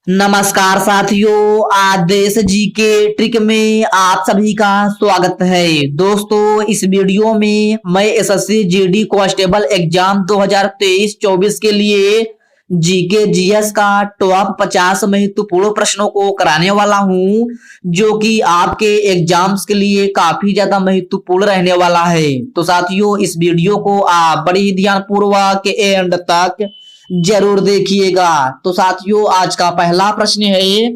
नमस्कार साथियों, आज देश जी के ट्रिक में आप सभी का स्वागत है। दोस्तों, इस वीडियो में मैं एसएससी जीडी कांस्टेबल एग्जाम 2023-24 के लिए जीके जीएस का टॉप 50 महत्वपूर्ण प्रश्नों को कराने वाला हूं, जो कि आपके एग्जाम्स के लिए काफी ज्यादा महत्वपूर्ण रहने वाला है। तो साथियों, इस वीडियो को आप बड़ी ध्यानपूर्वक एंड तक जरूर देखिएगा। तो साथियों, आज का पहला प्रश्न है,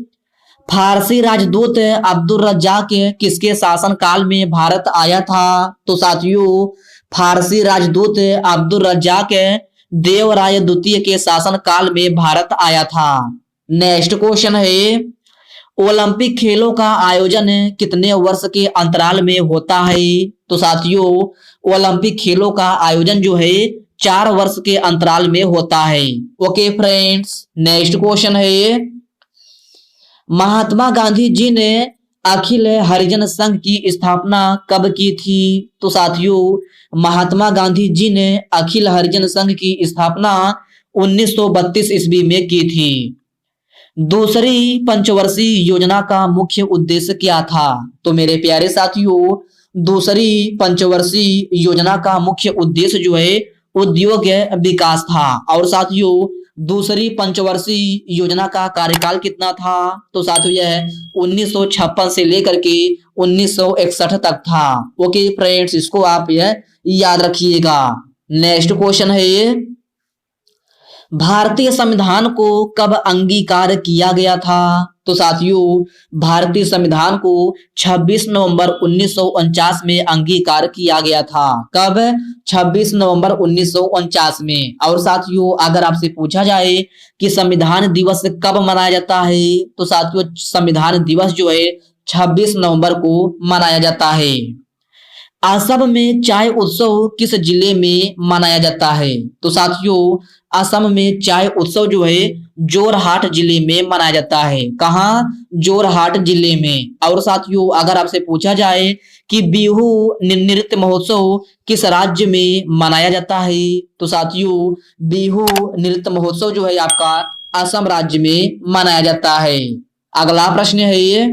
फारसी राजदूत अब्दुल रज्जाक किसके शासन काल में भारत आया था? तो साथियों, फारसी राजदूत अब्दुल रज्जाक देवराय द्वितीय के शासन काल में भारत आया था। नेक्स्ट क्वेश्चन है, ओलंपिक खेलों का आयोजन कितने वर्ष के अंतराल में होता है? तो साथियों, ओलंपिक खेलों का आयोजन जो है 4 वर्ष के अंतराल में होता है। ओके फ्रेंड्स, नेक्स्ट क्वेश्चन है, महात्मा गांधी जी ने अखिल हरिजन संघ की स्थापना कब की थी? तो साथियों, महात्मा गांधी जी ने अखिल हरिजन संघ की स्थापना 1932 ईस्वी में की थी। दूसरी पंचवर्षीय योजना का मुख्य उद्देश्य क्या था? तो मेरे प्यारे साथियों, दूसरी पंचवर्षीय योजना का मुख्य उद्देश्य जो है उद्योग विकास था। और साथियों, दूसरी पंचवर्षीय योजना का कार्यकाल कितना था? तो साथियों, यह 1956 से लेकर के 1961 तक था। ओके फ्रेंड्स, इसको आप यह याद रखिएगा। नेक्स्ट क्वेश्चन है, भारतीय संविधान को कब अंगीकार किया गया था? तो साथियों, भारतीय संविधान को 26 नवंबर 1949 में अंगीकार किया गया था। कब? 26 नवंबर 1949 में। और साथियों, अगर आपसे पूछा जाए कि संविधान दिवस कब मनाया जाता है, तो साथियों, संविधान दिवस जो है 26 नवंबर को मनाया जाता है। असम में चाय उत्सव किस जिले में मनाया जाता है? तो साथियों, असम में चाय उत्सव जो है जोरहाट जिले में मनाया जाता है। कहाँ? जोरहाट जिले में। और साथियों, अगर आपसे पूछा जाए कि बिहू नृत्य महोत्सव किस राज्य में मनाया जाता है, तो साथियों, बिहू नृत्य महोत्सव जो है आपका असम राज्य में मनाया जाता है। अगला प्रश्न है ये,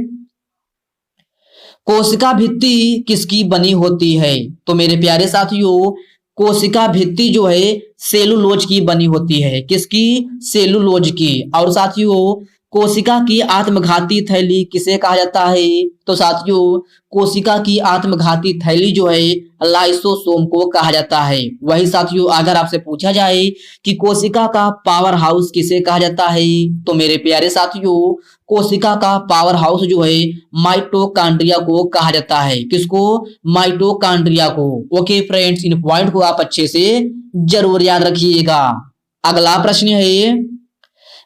कोशिका भित्ति किसकी बनी होती है? तो मेरे प्यारे साथियों, कोशिका भित्ति जो है सेलुलोज की बनी होती है। किसकी? सेलुलोज की। और साथियों, कोशिका की आत्मघाती थैली किसे कहा जाता है? तो साथियों, कोशिका की आत्मघाती थैली जो है लाइसोसोम को कहा जाता है। वही साथियों, अगर आपसे पूछा जाए कि कोशिका का पावर हाउस किसे कहा जाता है, तो मेरे प्यारे साथियों, कोशिका का पावर हाउस जो है माइटोकॉन्ड्रिया को कहा जाता है। किसको? माइटोकॉन्ड्रिया को। ओके फ्रेंड्स, इन पॉइंट को आप अच्छे से जरूर याद रखिएगा। अगला प्रश्न है,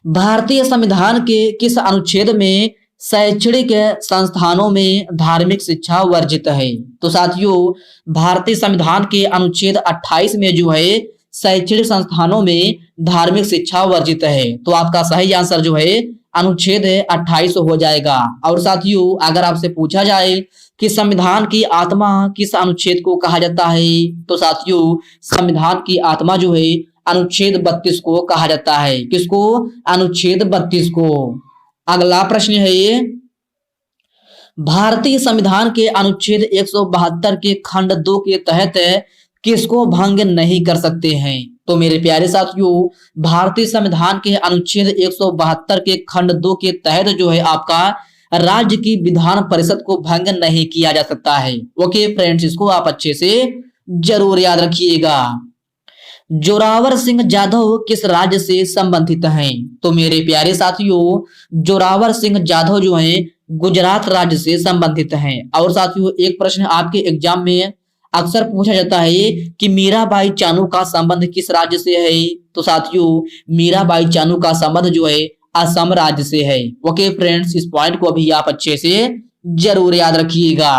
भारतीय संविधान के किस अनुच्छेद में शैक्षणिक संस्थानों में धार्मिक शिक्षा वर्जित है? तो साथियों, भारतीय संविधान के अनुच्छेद 28 में जो है शैक्षणिक संस्थानों में धार्मिक शिक्षा वर्जित है। तो आपका सही आंसर जो है अनुच्छेद 28 हो जाएगा। और साथियों, अगर आपसे पूछा जाए कि संविधान की आत्मा किस अनुच्छेद को कहा जाता है, तो साथियों, संविधान की आत्मा जो है अनुच्छेद 32 को कहा जाता है। किसको? अनुच्छेद 32 को। अगला प्रश्न है ये, भारतीय संविधान के अनुच्छेद 172 के खंड 2 के तहत किसको भंग नहीं कर सकते हैं? तो मेरे प्यारे साथियों, भारतीय संविधान के अनुच्छेद 172 के खंड 2 के तहत जो है आपका राज्य की विधान परिषद को भंग नहीं किया जा सकता है। ओके फ्रेंड्स, इसको आप अच्छे से जरूर याद रखिएगा। जोरावर सिंह जाधव किस राज्य से संबंधित हैं? तो मेरे प्यारे साथियों, जोरावर सिंह जाधव जो हैं गुजरात राज्य से संबंधित हैं। और साथियों, एक प्रश्न आपके एग्जाम में अक्सर पूछा जाता है कि मीराबाई चानू का संबंध किस राज्य से है? तो साथियों, मीराबाई चानू का संबंध जो है असम राज्य से है। ओके फ्रेंड्स, इस पॉइंट को अभी आप अच्छे से जरूर याद रखिएगा।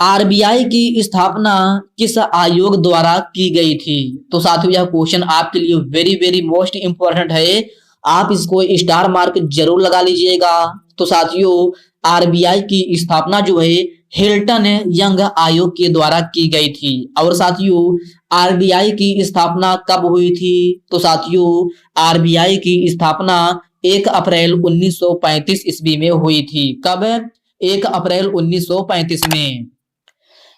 आरबीआई की स्थापना किस आयोग द्वारा की गई थी? तो साथियों, यह क्वेश्चन आपके लिए वेरी वेरी मोस्ट इंपॉर्टेंट है। आप इसको स्टार मार्क जरूर लगा लीजिएगा। तो साथियों, आरबीआई की स्थापना जो है हिल्टन यंग आयोग के द्वारा की गई थी। और साथियों, आरबीआई की स्थापना कब हुई थी? तो साथियों, आरबीआई की स्थापना 1 अप्रैल 1935 ईस्वी में हुई थी। कब? 1 अप्रैल 1935 में।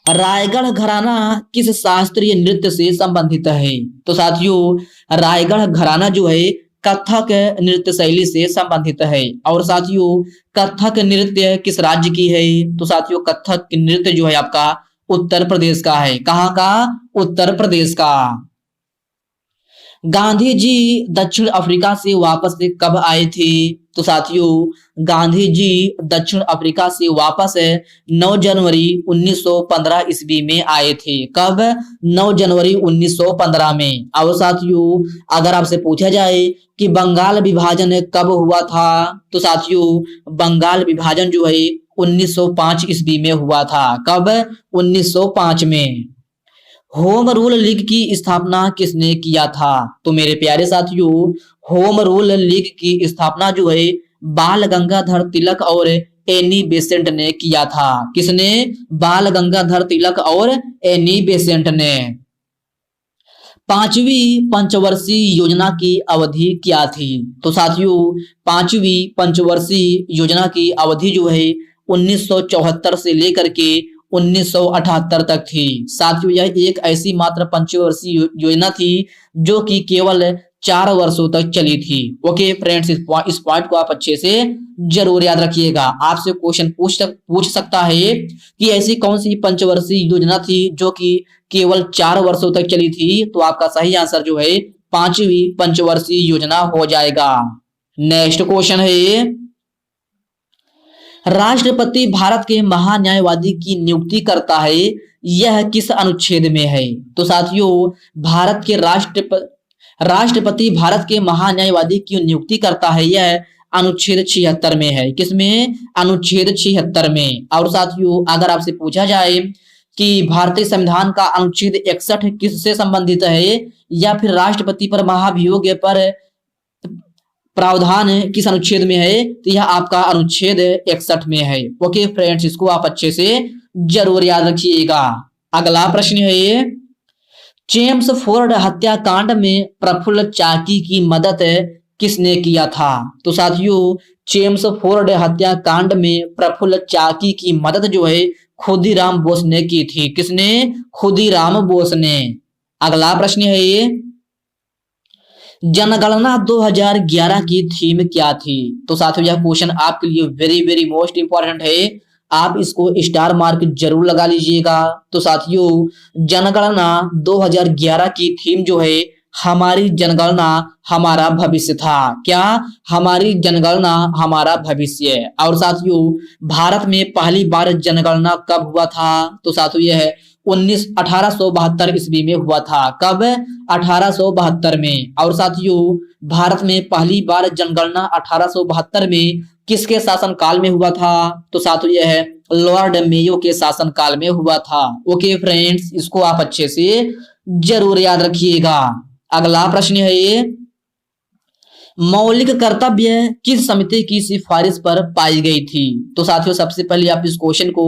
रायगढ़ घराना किस शास्त्रीय नृत्य से संबंधित है? तो साथियों रायगढ़ घराना जो है कथक नृत्य शैली से संबंधित है। और साथियों कथक नृत्य किस राज्य की है? तो साथियों कथक नृत्य जो है आपका उत्तर प्रदेश का है। कहाँ का? उत्तर प्रदेश का। गांधी जी दक्षिण अफ्रीका से वापस कब आए थे? तो साथियों गांधी जी दक्षिण अफ्रीका से वापस 9 जनवरी 1915 ईस्वी में आए थे। कब? 9 जनवरी 1915 में। और साथियों अगर आपसे पूछा जाए कि बंगाल विभाजन कब हुआ था? तो साथियों बंगाल विभाजन जो है 1905 ईस्वी में हुआ था। कब? 1905 में। होम रूल लीग की स्थापना किसने किया था? तो मेरे प्यारे साथियों होम रूल लीग की स्थापना जो है बाल गंगाधर तिलक और एनी बेसेंट ने किया था। किसने? बाल गंगाधर तिलक और एनी बेसेंट ने। 5वीं पंचवर्षीय योजना की अवधि क्या थी? तो साथियों 5वीं पंचवर्षीय योजना की अवधि जो है 1974 से लेकर के 1978 तक थी। साथियों यह एक ऐसी मात्र पंचवर्षीय योजना थी जो कि केवल 4 वर्षों तक चली थी। ओके फ्रेंड्स इस पॉइंट को आप अच्छे से जरूर याद रखिएगा। आपसे क्वेश्चन पूछ सकता है कि ऐसी कौन सी पंचवर्षीय योजना थी जो कि केवल 4 वर्षों तक चली थी? तो आपका सही आंसर जो है 5वीं पंचवर्षीय योजना हो जाएगा। नेक्स्ट क्वेश्चन है राष्ट्रपति भारत के महान्यायवादी की नियुक्ति करता है, यह किस अनुच्छेद में है? तो साथियों भारत के राष्ट्रपति भारत के महान्यायवादी की नियुक्ति करता है, यह अनुच्छेद 76 में है। किसमें? अनुच्छेद 76 में। और साथियों अगर आपसे पूछा जाए कि भारतीय संविधान का अनुच्छेद 61 किससे संबंधित है या फिर राष्ट्रपति पर महाभियोग पर प्रावधान किस अनुच्छेद में है? तो यह आपका अनुच्छेद 61 में है। ओके फ्रेंड्स इसको आप अच्छे से जरूर याद रखिएगा। अगला प्रश्न है चेम्सफोर्ड हत्याकांड में प्रफुल्ल चाकी की मदद किसने किया था? तो साथियों चेम्सफोर्ड हत्याकांड में प्रफुल्ल चाकी की मदद जो है खुदीराम बोस ने की थी। किसने? खुदीराम बोस ने। अगला प्रश्न है जनगणना 2011 की थीम क्या थी? तो साथियों यह क्वेश्चन आपके लिए वेरी वेरी मोस्ट इंपॉर्टेंट है। आप इसको स्टार मार्क जरूर लगा लीजिएगा। तो साथियों जनगणना 2011 की थीम जो है हमारी जनगणना हमारा भविष्य था। क्या? हमारी जनगणना हमारा भविष्य। और साथियों भारत में पहली बार जनगणना कब हुआ था? तो साथियों यह 1872 ईस्वी में हुआ था। कब? 1872 में। और साथियों भारत में पहली बार जनगणना 1872 में किसके शासन काल में हुआ था? तो साथियों यह लॉर्ड मेयो के शासन काल में हुआ था। ओके फ्रेंड्स इसको आप अच्छे से जरूर याद रखिएगा। अगला प्रश्न है मौलिक कर्तव्य किस समिति की सिफारिश पर पाई गई थी? तो साथियों सबसे पहले आप इस क्वेश्चन को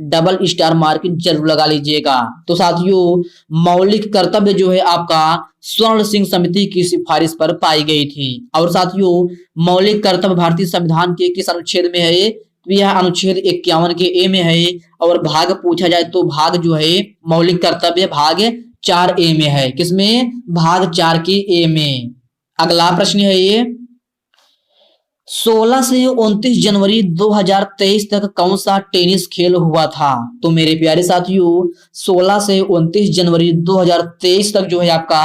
डबल स्टार मार्क जरूर लगा लीजिएगा। तो साथियों मौलिक कर्तव्य जो है आपका स्वर्ण सिंह समिति की सिफारिश पर पाई गई थी। और साथियों मौलिक कर्तव्य भारतीय संविधान के किस अनुच्छेद में है? तो यह अनुच्छेद 51 के ए में है। और भाग पूछा जाए तो भाग जो है मौलिक कर्तव्य भाग 4A में है। किसमें? भाग 4 के ए में। अगला प्रश्न है ये 16 से 29 जनवरी 2023 तक कौन सा टेनिस खेल हुआ था? तो मेरे प्यारे साथियों 16 से 29 जनवरी 2023 तक जो है आपका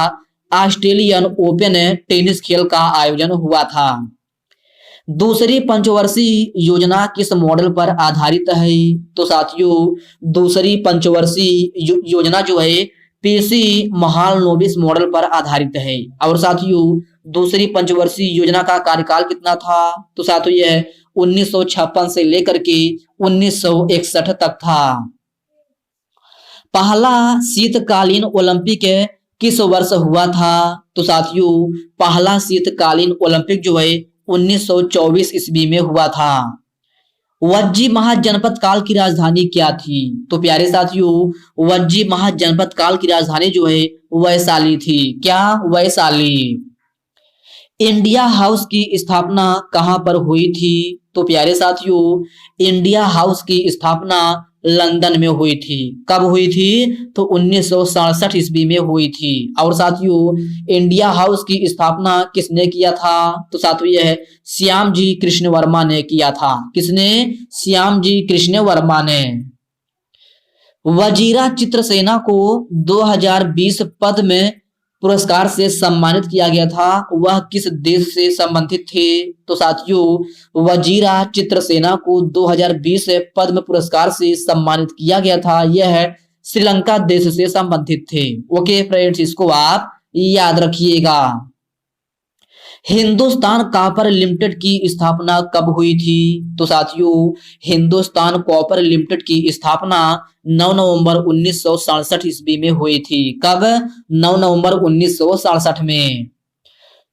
ऑस्ट्रेलियन ओपन टेनिस खेल का आयोजन हुआ था। दूसरी पंचवर्षीय योजना किस मॉडल पर आधारित है? तो साथियों दूसरी पंचवर्षीय योजना जो है पीसी महालनोबिस मॉडल पर आधारित है। और साथियों दूसरी पंचवर्षीय योजना का कार्यकाल कितना था? तो साथियों यह 1956 से लेकर के 1961 तक था। पहला शीतकालीन ओलंपिक किस वर्ष हुआ था? तो साथियों पहला शीतकालीन ओलंपिक जो है 1924 ईस्वी में हुआ था। वज्जी महाजनपद काल की राजधानी क्या थी? तो प्यारे साथियों वज्जी महाजनपद काल की राजधानी जो है वैशाली थी। क्या? वैशाली। इंडिया हाउस की स्थापना कहां पर हुई थी? तो प्यारे साथियों, इंडिया हाउस की स्थापना लंदन में हुई थी। कब हुई थी? तो 1967 ईस्वी में हुई थी। और साथियों, इंडिया हाउस की स्थापना किसने किया था? तो साथियों, यह श्याम जी कृष्ण वर्मा ने किया था। किसने? श्याम जी कृष्ण वर्मा ने। वजीरा चित्रसेना को 2020 पद्म पुरस्कार से सम्मानित किया गया था। वह किस देश से संबंधित थे? तो साथियों, वजीरा चित्रसेना को 2020 पद्म पुरस्कार से सम्मानित किया गया था। यह श्रीलंका देश से संबंधित थे। ओके फ्रेंड्स, इसको आप याद रखिएगा। हिंदुस्तान कॉपर लिमिटेड की स्थापना कब हुई थी? तो साथियों, हिंदुस्तान कॉपर लिमिटेड की स्थापना 9 नवंबर 1967 ईस्वी में हुई थी। कब? 9 नवंबर 1967 में।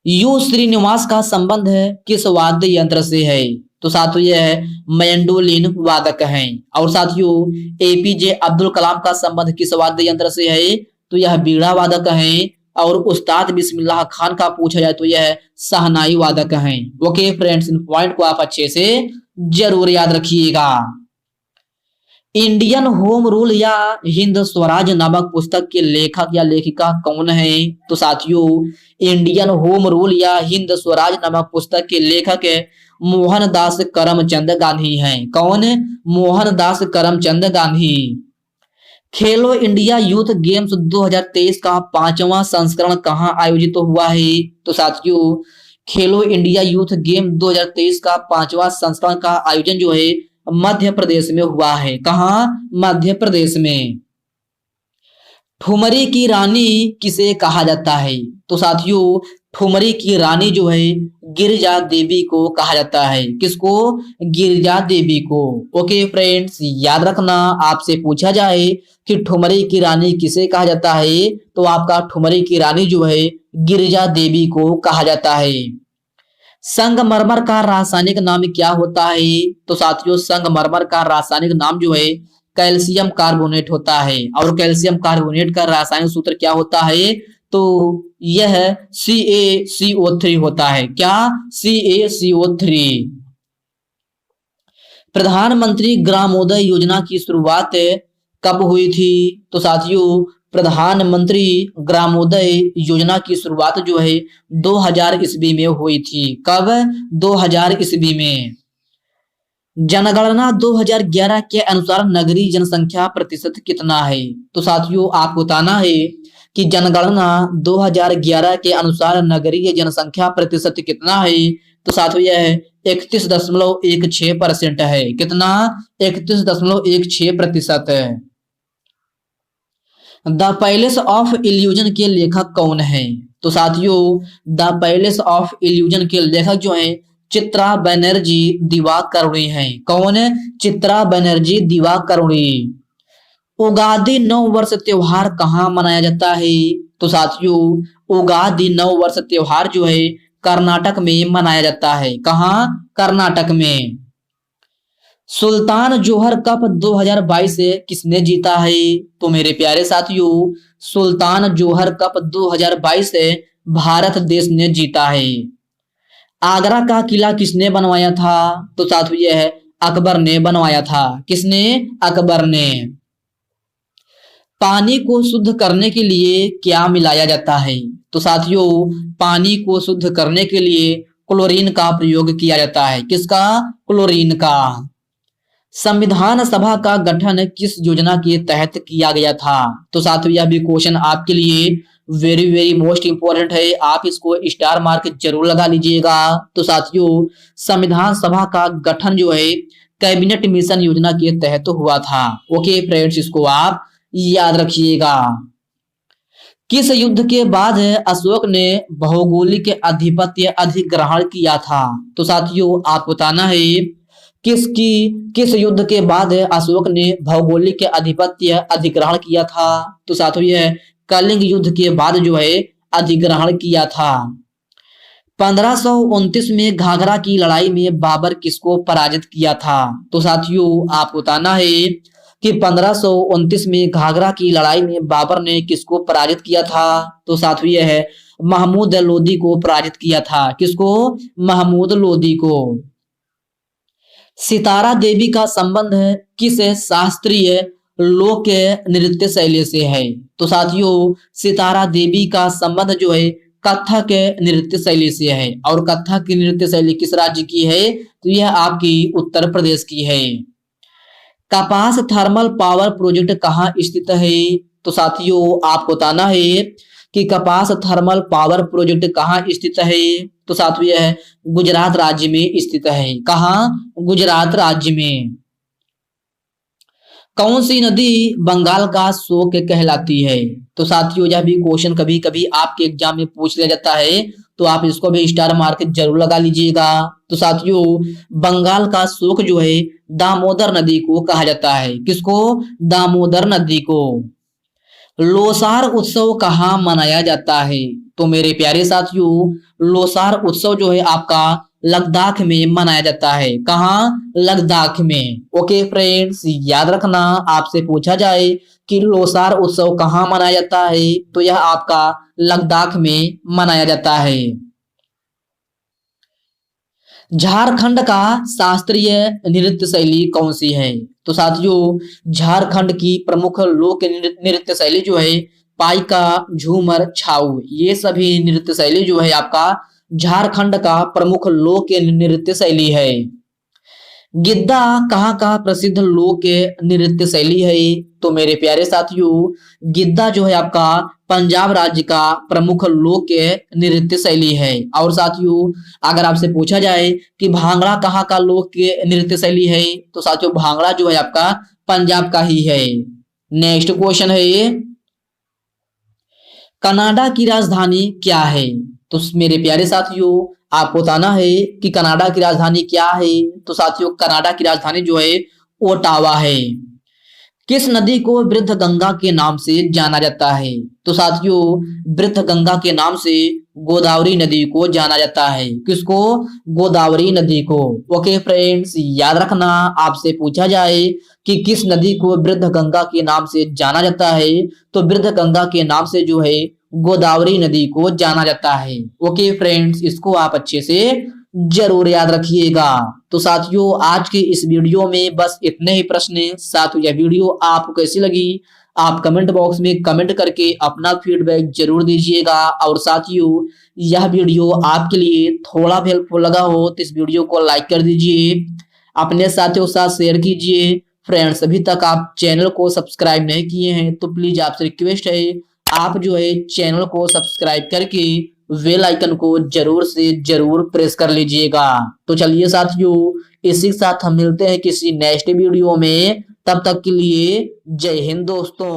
यू श्रीनिवास का संबंध किस वाद्य यंत्र से है? तो साथियों, यह मैंडोलिन वादक हैं। और साथियों, एपीजे अब्दुल कलाम का संबंध किस वाद्य यंत्र से है? तो यह बीड़ा वादक हैं। और उस्ताद बिस्मिल्लाह खान का पूछा जाए तो यह शहनाई वादक हैं। ओके फ्रेंड्स, इन पॉइंट को आप अच्छे से जरूर याद रखिएगा। इंडियन होम रूल या हिंद स्वराज नामक पुस्तक के लेखक या लेखिका कौन है? तो साथियों, इंडियन होम रूल या हिंद स्वराज नामक पुस्तक के लेखक मोहनदास करमचंद गांधी हैं। कौन? मोहनदास करमचंद गांधी। खेलो इंडिया यूथ गेम्स 2023 का 5वां संस्करण कहां आयोजित हुआ है? तो साथियों, खेलो इंडिया यूथ गेम 2023 का 5वां संस्करण का आयोजन जो है मध्य प्रदेश में हुआ है। कहां? मध्य प्रदेश में। ठुमरी की रानी किसे कहा जाता है? तो साथियों, ठुमरी की रानी जो है गिरिजा देवी को कहा जाता है। किसको? गिरिजा देवी को। ओके फ्रेंड्स, याद रखना, आपसे पूछा जाए कि ठुमरी की रानी किसे कहा जाता है, तो आपका ठुमरी की रानी जो है गिरिजा देवी को कहा जाता है। संगमरमर का रासायनिक नाम क्या होता है? तो साथियों, संगमरमर का रासायनिक नाम जो है कैल्शियम कार्बोनेट होता है। और कैल्शियम कार्बोनेट का रासायनिक सूत्र क्या होता है? तो यह CaCO3 होता है। क्या? CaCO3। प्रधानमंत्री ग्रामोदय योजना की शुरुआत कब हुई थी? तो साथियों, प्रधानमंत्री ग्रामोदय योजना की शुरुआत जो है 2000 ईस्वी में हुई थी। कब? 2000 ईस्वी में। जनगणना 2011 के अनुसार नगरीय जनसंख्या प्रतिशत कितना है? तो साथियों, आपको बताना है कि जनगणना 2011 के अनुसार नगरीय जनसंख्या प्रतिशत कितना है। तो साथियों, यह 31.16% है। कितना? 31.16% है। द पैलेस ऑफ इल्यूजन के लेखक कौन है? तो साथियों, द पैलेस ऑफ इल्यूजन के लेखक जो हैं चित्रा बनर्जी दिवाकरुणी हैं। कौन? चित्रा बनर्जी दिवाकरुणी। उगादी नव वर्ष त्योहार कहाँ मनाया जाता है? तो साथियों, उगादी नव वर्ष त्योहार जो है कर्नाटक में मनाया जाता है। कहाँ? कर्नाटक में। सुल्तान जोहर कप 2022 किसने जीता है? तो मेरे प्यारे साथियों, सुल्तान जोहर कप 2022 भारत देश ने जीता है। आगरा का किला किसने बनवाया था? तो साथियों, यह अकबर ने बनवाया था। किसने? अकबर ने। पानी को शुद्ध करने के लिए क्या मिलाया जाता है? तो साथियों, पानी को शुद्ध करने के लिए क्लोरीन का प्रयोग किया जाता है। किसका? क्लोरीन का। संविधान सभा का गठन किस योजना के तहत किया गया था? तो साथियों, यह भी क्वेश्चन आपके लिए वेरी वेरी मोस्ट इंपोर्टेंट है। आप इसको स्टार मार्क जरूर लगा लीजिएगा। तो साथियों, संविधान सभा का गठन जो है कैबिनेट मिशन योजना के तहत हुआ था। ओके फ्रेंड्स, इसको आप याद रखिएगा। किस युद्ध के बाद अशोक ने भौगोलिक आधिपत्य अधिग्रहण किया था? तो साथियों, आप बताना है किस युद्ध के बाद अशोक ने भौगोलिक आधिपत्य अधिग्रहण किया था? तो साथियों, यह कलिंग युद्ध के बाद जो है अधिग्रहण किया था। 1529 में घाघरा की लड़ाई में बाबर किसको पराजित किया था? तो साथियों, आप बताना है कि 1529 में घाघरा की लड़ाई में बाबर ने किसको पराजित किया था? तो साथियों, यह है महमूद लोदी को पराजित किया था। किसको? महमूद लोदी को। सितारा देवी का संबंध किस शास्त्रीय लोक नृत्य शैली से है? तो साथियों सितारा देवी का संबंध जो है कथक नृत्य शैली से है। और कथक की नृत्य शैली किस राज्य की है? तो यह आपकी उत्तर प्रदेश की है। कपास थर्मल पावर प्रोजेक्ट कहाँ स्थित है? तो साथियों आपको बताना है कि कपास थर्मल पावर प्रोजेक्ट कहाँ स्थित है? तो साथियों यह गुजरात राज्य में स्थित है। कहाँ? गुजरात राज्य में। कौन सी नदी बंगाल का शोक कहलाती है? तो साथियों यह भी क्वेश्चन कभी कभी आपके एग्जाम में पूछ लिया जाता है, तो आप इसको भी स्टार मार्क जरूर लगा लीजिएगा। तो साथियों बंगाल का शोक जो है दामोदर नदी को कहा जाता है। किसको? दामोदर नदी को। लोसार उत्सव कहाँ मनाया जाता है? तो मेरे प्यारे साथियों लोसार उत्सव जो है आपका लद्दाख में मनाया जाता है। कहाँ? लद्दाख में। ओके फ्रेंड्स याद रखना, आपसे पूछा जाए कि लोसार उत्सव कहाँ मनाया जाता है, तो यह आपका लद्दाख में मनाया जाता है। झारखंड का शास्त्रीय नृत्य शैली कौन सी है? तो साथियों झारखंड की प्रमुख लोक नृत्य शैली जो है पाइका, झूमर, छाऊ, ये सभी नृत्य शैली जो है आपका झारखंड का प्रमुख लोक नृत्य शैली है। गिद्दा कहाँ का प्रसिद्ध लोक नृत्य शैली है? तो मेरे प्यारे साथियों गिद्दा जो है आपका पंजाब राज्य का प्रमुख लोक नृत्य शैली है। और साथियों अगर आपसे पूछा जाए कि भांगड़ा कहाँ का लोक नृत्य शैली है, तो साथियों भांगड़ा जो है आपका पंजाब का ही है। नेक्स्ट क्वेश्चन है कनाडा की राजधानी क्या है? तो मेरे प्यारे साथियों आपको बताना है कि कनाडा की राजधानी क्या है। तो साथियों कनाडा की राजधानी जो है ओटावा है। किस नदी को वृद्ध गंगा के नाम से जाना जाता है? तो साथियों वृद्ध गंगा के नाम से गोदावरी नदी को जाना जाता है। किसको? गोदावरी नदी को। ओके फ्रेंड्स याद रखना, आपसे पूछा जाए कि किस नदी को वृद्ध गंगा के नाम से जाना जाता है, तो वृद्ध गंगा के नाम से जो है गोदावरी नदी को जाना जाता है। ओके फ्रेंड्स इसको आप अच्छे से जरूर याद रखिएगा। तो साथियों आज के इस वीडियो में बस इतने ही प्रश्न। साथियों यह वीडियो आपको कैसी लगी आप कमेंट बॉक्स में कमेंट करके अपना फीडबैक जरूर दीजिएगा। और साथियों यह वीडियो आपके लिए थोड़ा भी हेल्पफुल लगा हो तो इस वीडियो को लाइक कर दीजिए, अपने साथियों के साथ शेयर कीजिए। फ्रेंड्स अभी तक आप चैनल को सब्सक्राइब नहीं किए हैं तो प्लीज आपसे रिक्वेस्ट है आप जो है चैनल को सब्सक्राइब करके बेल आइकन को जरूर से जरूर प्रेस कर लीजिएगा। तो चलिए साथियों इसी के साथ हम मिलते हैं किसी नेक्स्ट वीडियो में, तब तक के लिए जय हिंद दोस्तों।